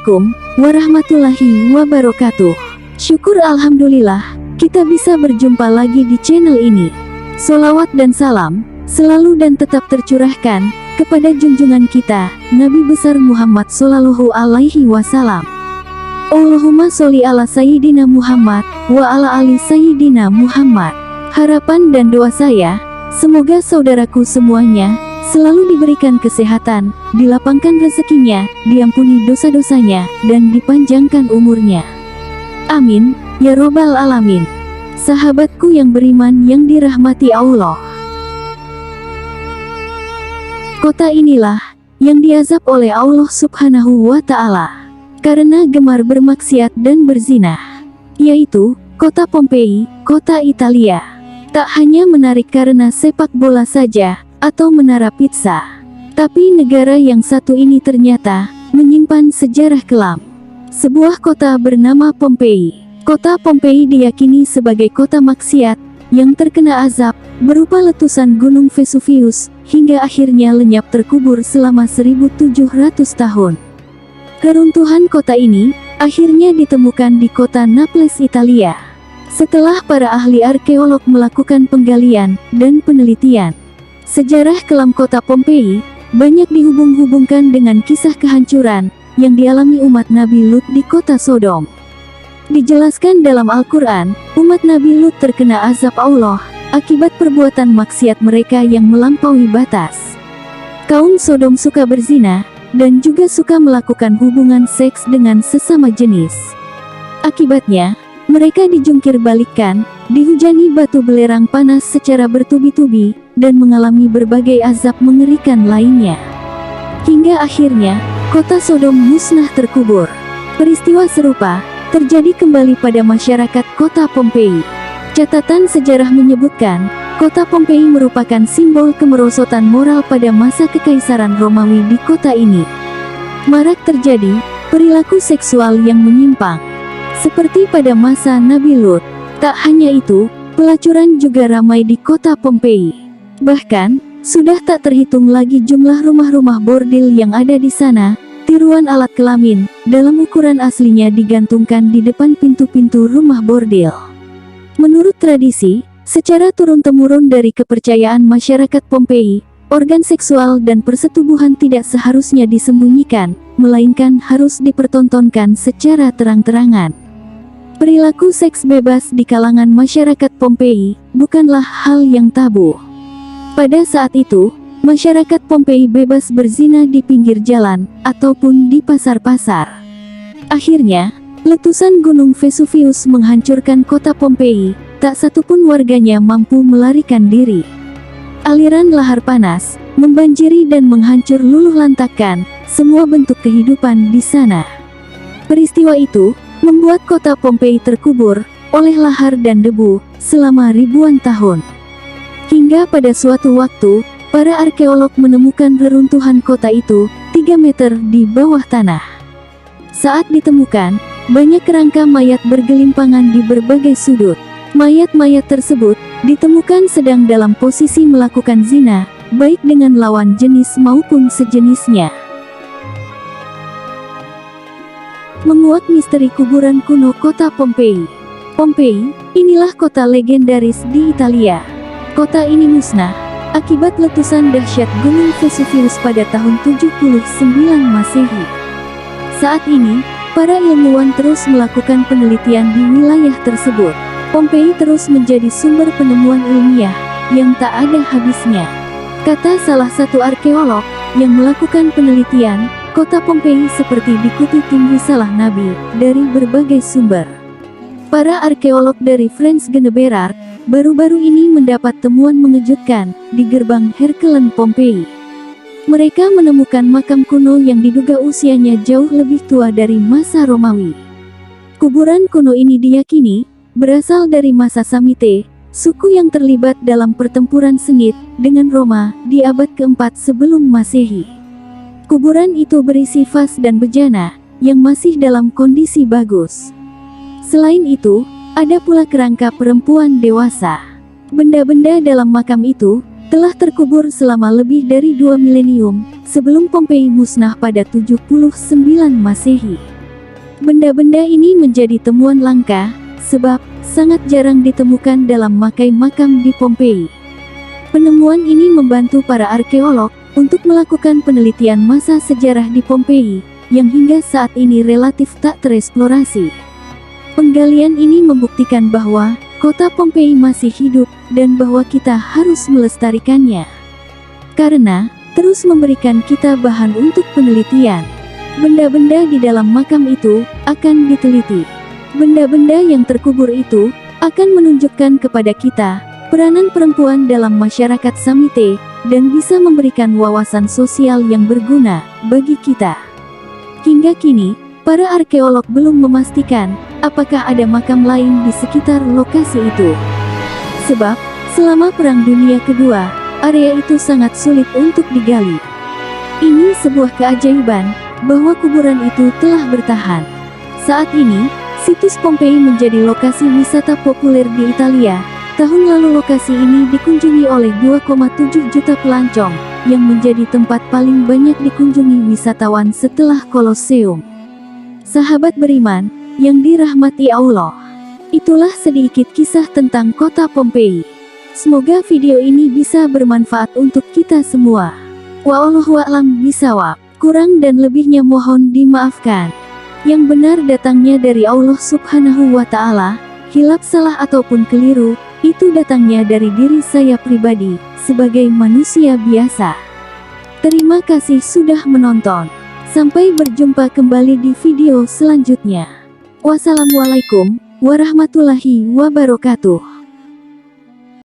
Assalamualaikum warahmatullahi wabarakatuh. Syukur alhamdulillah, kita bisa berjumpa lagi di channel ini. Sholawat dan salam selalu dan tetap tercurahkan kepada junjungan kita, Nabi besar Muhammad Sallallahu Alaihi Wasallam. Allahumma sholli ala Sayyidina Muhammad wa ala ali Sayyidina Muhammad. Harapan dan doa saya, semoga saudaraku semuanya selalu diberikan kesehatan, dilapangkan rezekinya, diampuni dosa-dosanya, dan dipanjangkan umurnya. Amin, ya robbal alamin. Sahabatku yang beriman yang dirahmati Allah. Kota inilah yang diazab oleh Allah Subhanahu wa Ta'ala karena gemar bermaksiat dan berzina, yaitu kota Pompei, kota Italia. Tak hanya menarik karena sepak bola saja atau menara pizza, tapi negara yang satu ini ternyata menyimpan sejarah kelam. Sebuah kota bernama Pompei. Kota Pompei diyakini sebagai kota maksiat yang terkena azab berupa letusan gunung Vesuvius hingga akhirnya lenyap terkubur selama 1700 tahun. Keruntuhan kota ini akhirnya ditemukan di kota Naples, Italia, setelah para ahli arkeolog melakukan penggalian dan penelitian. Sejarah kelam kota Pompei banyak dihubung-hubungkan dengan kisah kehancuran yang dialami umat Nabi Lut di kota Sodom. Dijelaskan dalam Al-Quran, umat Nabi Lut terkena azab Allah akibat perbuatan maksiat mereka yang melampaui batas. Kaum Sodom suka berzina dan juga suka melakukan hubungan seks dengan sesama jenis. Akibatnya, mereka dijungkir balikkan, dihujani batu belerang panas secara bertubi-tubi, dan mengalami berbagai azab mengerikan lainnya. Hingga akhirnya, kota Sodom musnah terkubur. Peristiwa serupa terjadi kembali pada masyarakat kota Pompei. Catatan sejarah menyebutkan, kota Pompei merupakan simbol kemerosotan moral pada masa Kekaisaran Romawi di kota ini. Marak terjadi perilaku seksual yang menyimpang, seperti pada masa Nabi Lut. Tak hanya itu, pelacuran juga ramai di kota Pompei. Bahkan, sudah tak terhitung lagi jumlah rumah-rumah bordil yang ada di sana. Tiruan alat kelamin dalam ukuran aslinya digantungkan di depan pintu-pintu rumah bordil. Menurut tradisi, secara turun-temurun dari kepercayaan masyarakat Pompei, organ seksual dan persetubuhan tidak seharusnya disembunyikan, melainkan harus dipertontonkan secara terang-terangan. Perilaku seks bebas di kalangan masyarakat Pompei bukanlah hal yang tabu. Pada saat itu, masyarakat Pompei bebas berzina di pinggir jalan ataupun di pasar-pasar. Akhirnya, letusan gunung Vesuvius menghancurkan kota Pompei, tak satupun warganya mampu melarikan diri. Aliran lahar panas membanjiri dan menghancur luluh lantakkan semua bentuk kehidupan di sana. Peristiwa itu membuat kota Pompei terkubur oleh lahar dan debu selama ribuan tahun. Hingga pada suatu waktu, para arkeolog menemukan reruntuhan kota itu 3 meter di bawah tanah. Saat ditemukan, banyak kerangka mayat bergelimpangan di berbagai sudut. Mayat-mayat tersebut ditemukan sedang dalam posisi melakukan zina, baik dengan lawan jenis maupun sejenisnya. Menguak misteri kuburan kuno kota Pompei. Pompei, inilah kota legendaris di Italia. Kota ini musnah akibat letusan dahsyat gunung Vesuvius pada tahun 79 Masehi. Saat ini, para ilmuwan terus melakukan penelitian di wilayah tersebut. Pompei terus menjadi sumber penemuan ilmiah yang tak ada habisnya. Kata salah satu arkeolog yang melakukan penelitian, kota Pompei seperti diikuti tim risalah Nabi dari berbagai sumber. Para arkeolog dari France Geneberard baru-baru ini mendapat temuan mengejutkan di gerbang Herculean Pompei. Mereka menemukan makam kuno yang diduga usianya jauh lebih tua dari masa Romawi. Kuburan kuno ini diyakini berasal dari masa Samite, suku yang terlibat dalam pertempuran sengit dengan Roma di abad keempat sebelum Masehi. Kuburan itu berisi vas dan bejana yang masih dalam kondisi bagus. Selain itu, ada pula kerangka perempuan dewasa. Benda-benda dalam makam itu telah terkubur selama lebih dari 2 milenium sebelum Pompei musnah pada 79 Masehi. Benda-benda ini menjadi temuan langka, sebab sangat jarang ditemukan dalam makam di Pompei. Penemuan ini membantu para arkeolog untuk melakukan penelitian masa sejarah di Pompei, yang hingga saat ini relatif tak tereksplorasi. Penggalian ini membuktikan bahwa kota Pompei masih hidup, dan bahwa kita harus melestarikannya. Karena terus memberikan kita bahan untuk penelitian. Benda-benda di dalam makam itu akan diteliti. Benda-benda yang terkubur itu akan menunjukkan kepada kita peranan perempuan dalam masyarakat Samite, dan bisa memberikan wawasan sosial yang berguna bagi kita. Hingga kini, para arkeolog belum memastikan apakah ada makam lain di sekitar lokasi itu. Sebab, selama Perang Dunia Kedua, area itu sangat sulit untuk digali. Ini sebuah keajaiban bahwa kuburan itu telah bertahan. Saat ini, situs Pompei menjadi lokasi wisata populer di Italia. Tahun lalu lokasi ini dikunjungi oleh 2,7 juta pelancong, yang menjadi tempat paling banyak dikunjungi wisatawan setelah Kolosseum. Sahabat beriman yang dirahmati Allah, itulah sedikit kisah tentang kota Pompei. Semoga video ini bisa bermanfaat untuk kita semua. Wallahu a'lam bishawab. Kurang dan lebihnya mohon dimaafkan. Yang benar datangnya dari Allah Subhanahu wa Ta'ala, hilaf salah ataupun keliru, itu datangnya dari diri saya pribadi, sebagai manusia biasa. Terima kasih sudah menonton. Sampai berjumpa kembali di video selanjutnya. Wassalamualaikum warahmatullahi wabarakatuh.